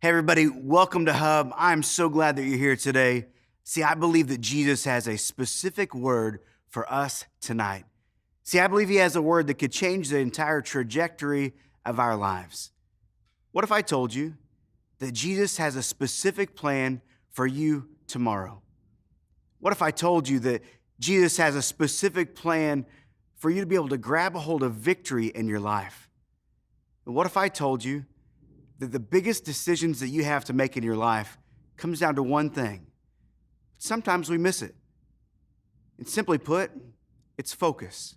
Hey, everybody, welcome to Hub. I'm so glad that you're here today. See, I believe that Jesus has a specific word for us tonight. See, I believe he has a word that could change the entire trajectory of our lives. What if I told you that Jesus has a specific plan for you tomorrow? What if I told you that Jesus has a specific plan for you to be able to grab a hold of victory in your life? And what if I told you that the biggest decisions that you have to make in your life comes down to one thing? Sometimes we miss it. And simply put, it's focus.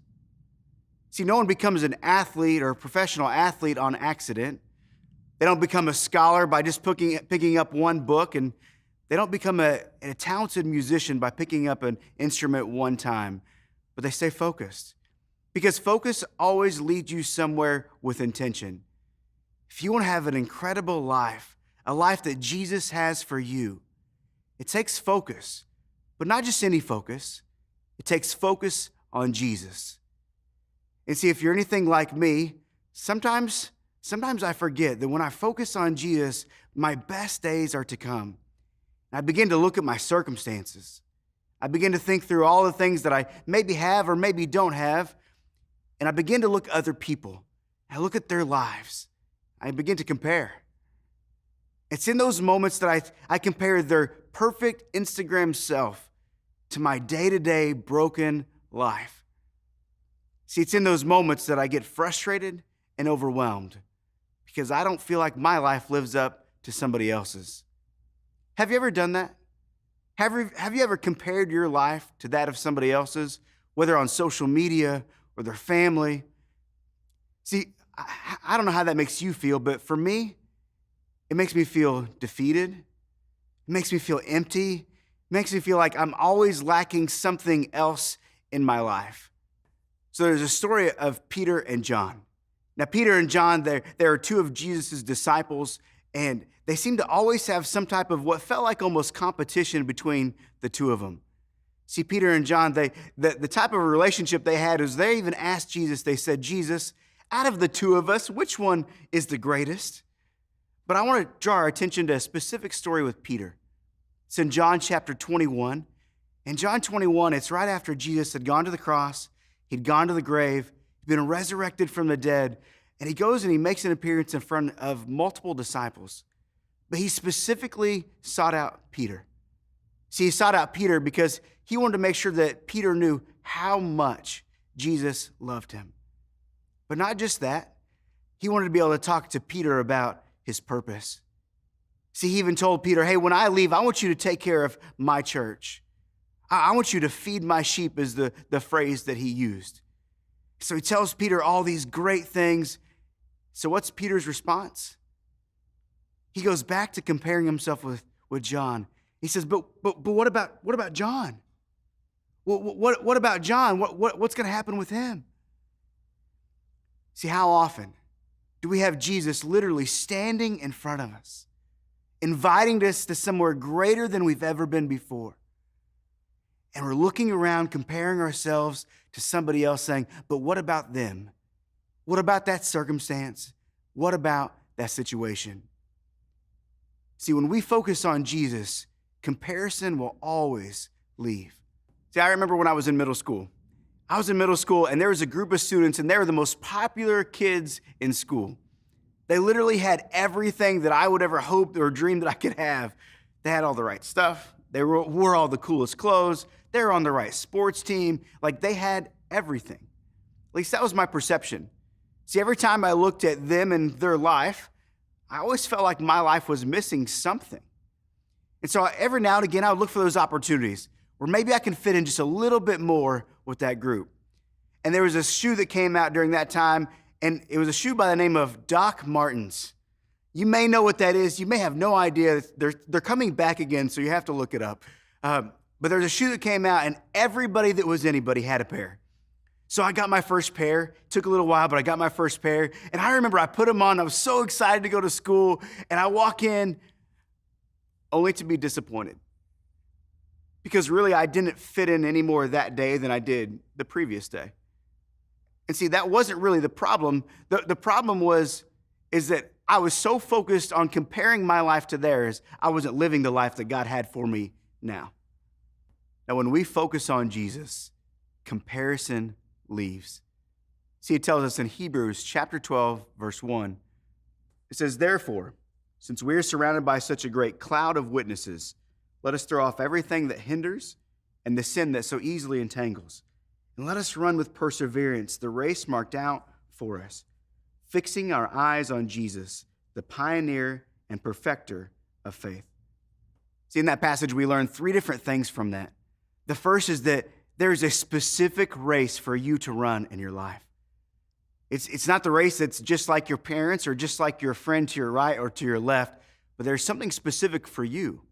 See, no one becomes an athlete or a professional athlete on accident. They don't become a scholar by just picking up one book, and they don't become a talented musician by picking up an instrument one time, but they stay focused. Because focus always leads you somewhere with intention. If you want to have an incredible life, a life that Jesus has for you, it takes focus, but not just any focus. It takes focus on Jesus. And see, if you're anything like me, sometimes I forget that when I focus on Jesus, my best days are to come. And I begin to look at my circumstances. I begin to think through all the things that I maybe have or maybe don't have, and I begin to look at other people. I look at their lives. I begin to compare. It's in those moments that I compare their perfect Instagram self to my day-to-day broken life. See, it's in those moments that I get frustrated and overwhelmed because I don't feel like my life lives up to somebody else's. Have you ever done that? Have you ever compared your life to that of somebody else's, whether on social media or their family? See, I don't know how that makes you feel, but for me, it makes me feel defeated. It makes me feel empty. It makes me feel like I'm always lacking something else in my life. So there's a story of Peter and John. Now, Peter and John, they are two of Jesus' disciples, and they seem to always have some type of what felt like almost competition between the two of them. See, Peter and John, the type of relationship they had is they even asked Jesus, they said, Jesus, out of the two of us, which one is the greatest? But I want to draw our attention to a specific story with Peter. It's in John chapter 21. In John 21, it's right after Jesus had gone to the cross, he'd gone to the grave, he'd been resurrected from the dead, and he goes and he makes an appearance in front of multiple disciples. But he specifically sought out Peter. See, he sought out Peter because he wanted to make sure that Peter knew how much Jesus loved him. But not just that, he wanted to be able to talk to Peter about his purpose. See, he even told Peter, hey, when I leave, I want you to take care of my church. I want you to feed my sheep is the phrase that he used. So he tells Peter all these great things. So what's Peter's response? He goes back to comparing himself with John. He says, but what about John? What about John? What's going to happen with him? See, how often do we have Jesus literally standing in front of us, inviting us to somewhere greater than we've ever been before? And we're looking around, comparing ourselves to somebody else, saying, but what about them? What about that circumstance? What about that situation? See, when we focus on Jesus, comparison will always leave. See, I remember when I was in middle school. I was in middle school, and there was a group of students, and they were the most popular kids in school. They literally had everything that I would ever hope or dream that I could have. They had all the right stuff. They wore all the coolest clothes. They were on the right sports team. Like, they had everything. At least that was my perception. See, every time I looked at them and their life, I always felt like my life was missing something. And so every now and again, I would look for those opportunities where maybe I can fit in just a little bit more with that group. And there was a shoe that came out during that time, and it was a shoe by the name of Doc Martens. You may know what that is. You may have no idea. They're coming back again, so you have to look it up. But there's a shoe that came out, and everybody that was anybody had a pair. So I got my first pair. It took a little while, but I got my first pair. And I remember I put them on. I was so excited to go to school, and I walk in only to be disappointed. Because really, I didn't fit in any more that day than I did the previous day. And see, that wasn't really the problem. The problem is that I was so focused on comparing my life to theirs, I wasn't living the life that God had for me now. Now, when we focus on Jesus, comparison leaves. See, it tells us in Hebrews chapter 12, verse 1, it says, "Therefore, since we are surrounded by such a great cloud of witnesses, let us throw off everything that hinders and the sin that so easily entangles. And let us run with perseverance the race marked out for us, fixing our eyes on Jesus, the pioneer and perfecter of faith." See, in that passage, we learn three different things from that. The first is that there's a specific race for you to run in your life. It's not the race that's just like your parents or just like your friend to your right or to your left, but there's something specific for you,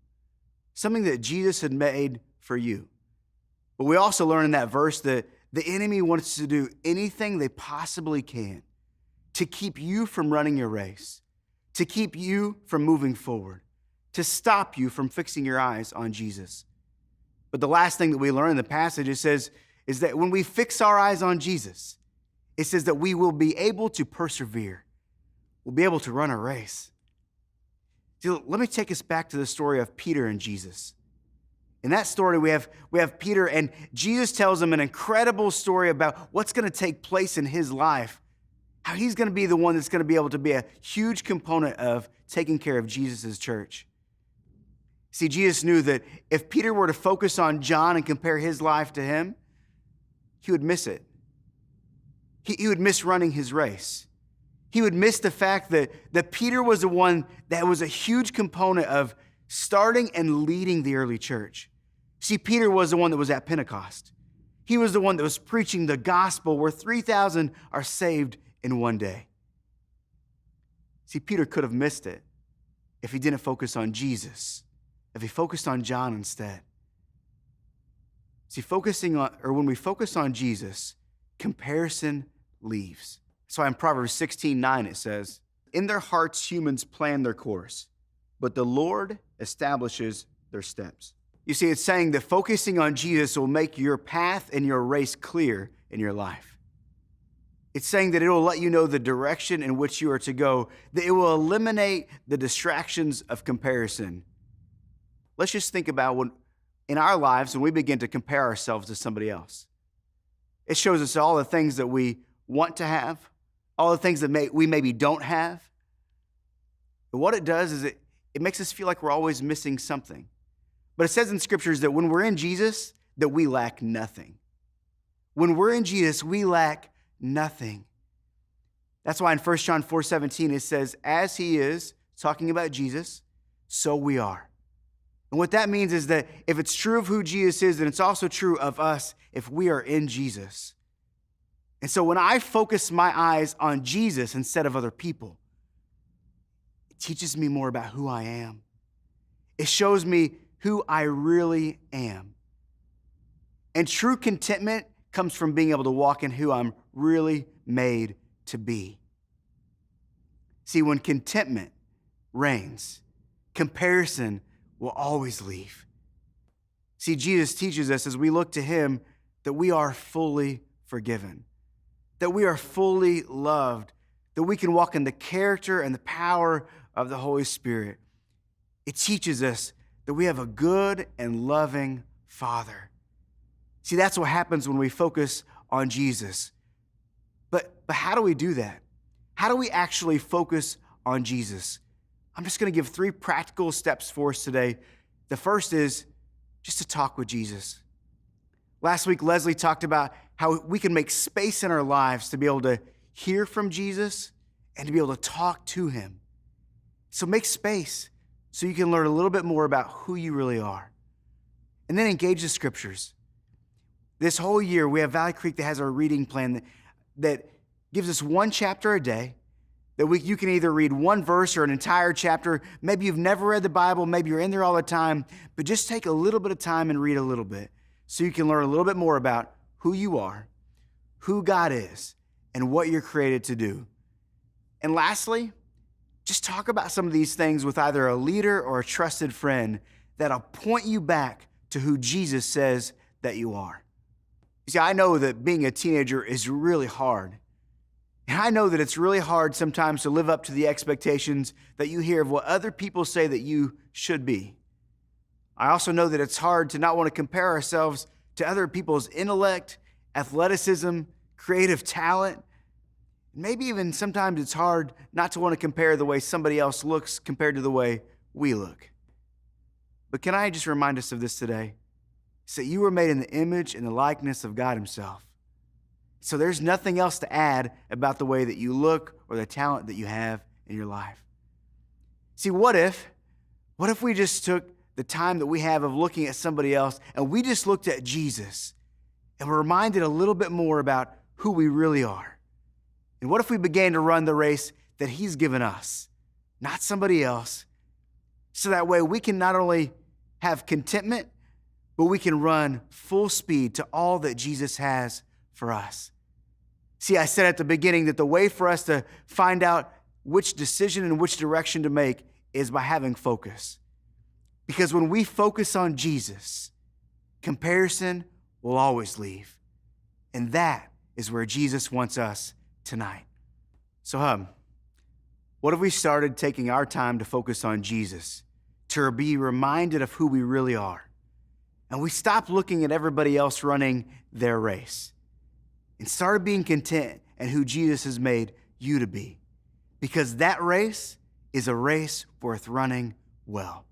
something that Jesus had made for you. But we also learn in that verse that the enemy wants to do anything they possibly can to keep you from running your race, to keep you from moving forward, to stop you from fixing your eyes on Jesus. But the last thing that we learn in the passage, it says, is that when we fix our eyes on Jesus, it says that we will be able to persevere. We'll be able to run a race. See, let me take us back to the story of Peter and Jesus. In that story, we have Peter, and Jesus tells him an incredible story about what's going to take place in his life, how he's going to be the one that's going to be able to be a huge component of taking care of Jesus' church. See, Jesus knew that if Peter were to focus on John and compare his life to him, he would miss it. He would miss running his race. He would miss the fact that Peter was the one that was a huge component of starting and leading the early church. See, Peter was the one that was at Pentecost. He was the one that was preaching the gospel where 3,000 are saved in one day. See, Peter could have missed it if he didn't focus on Jesus, if he focused on John instead. See, when we focus on Jesus, comparison leaves. So in Proverbs 16:9, it says, "In their hearts humans plan their course, but the Lord establishes their steps." You see, it's saying that focusing on Jesus will make your path and your race clear in your life. It's saying that it will let you know the direction in which you are to go, that it will eliminate the distractions of comparison. Let's just think about in our lives when we begin to compare ourselves to somebody else. It shows us all the things that we want to have, all the things that we maybe don't have. But what it does is it makes us feel like we're always missing something. But it says in scriptures that when we're in Jesus, that we lack nothing. When we're in Jesus, we lack nothing. That's why in 1 John 4:17, it says, "As he is," talking about Jesus, "so we are." And what that means is that if it's true of who Jesus is, then it's also true of us if we are in Jesus. And so when I focus my eyes on Jesus instead of other people, it teaches me more about who I am. It shows me who I really am. And true contentment comes from being able to walk in who I'm really made to be. See, when contentment reigns, comparison will always leave. See, Jesus teaches us as we look to him that we are fully forgiven, that we are fully loved, that we can walk in the character and the power of the Holy Spirit. It teaches us that we have a good and loving Father. See, that's what happens when we focus on Jesus. But how do we do that? How do we actually focus on Jesus? I'm just going to give 3 practical steps for us today. The first is just to talk with Jesus. Last week, Leslie talked about how we can make space in our lives to be able to hear from Jesus and to be able to talk to him. So make space so you can learn a little bit more about who you really are. And then engage the scriptures. This whole year, we have Valley Creek that has our reading plan that gives us 1 chapter a day, that you can either read 1 verse or an entire chapter. Maybe you've never read the Bible, maybe you're in there all the time, but just take a little bit of time and read a little bit so you can learn a little bit more about who you are, who God is, and what you're created to do. And lastly, just talk about some of these things with either a leader or a trusted friend that'll point you back to who Jesus says that you are. You see, I know that being a teenager is really hard. And I know that it's really hard sometimes to live up to the expectations that you hear of what other people say that you should be. I also know that it's hard to not want to compare ourselves to other people's intellect, athleticism, creative talent. Maybe even sometimes it's hard not to want to compare the way somebody else looks compared to the way we look. But can I just remind us of this today? It's that you were made in the image and the likeness of God Himself. So there's nothing else to add about the way that you look or the talent that you have in your life. See, what if we just took the time that we have of looking at somebody else and we just looked at Jesus and were reminded a little bit more about who we really are? And what if we began to run the race that He's given us, not somebody else, so that way we can not only have contentment, but we can run full speed to all that Jesus has for us. See, I said at the beginning that the way for us to find out which decision and which direction to make is by having focus. Because when we focus on Jesus, comparison will always leave. And that is where Jesus wants us tonight. So, what if we started taking our time to focus on Jesus, to be reminded of who we really are? And we stopped looking at everybody else running their race and started being content in who Jesus has made you to be. Because that race is a race worth running well.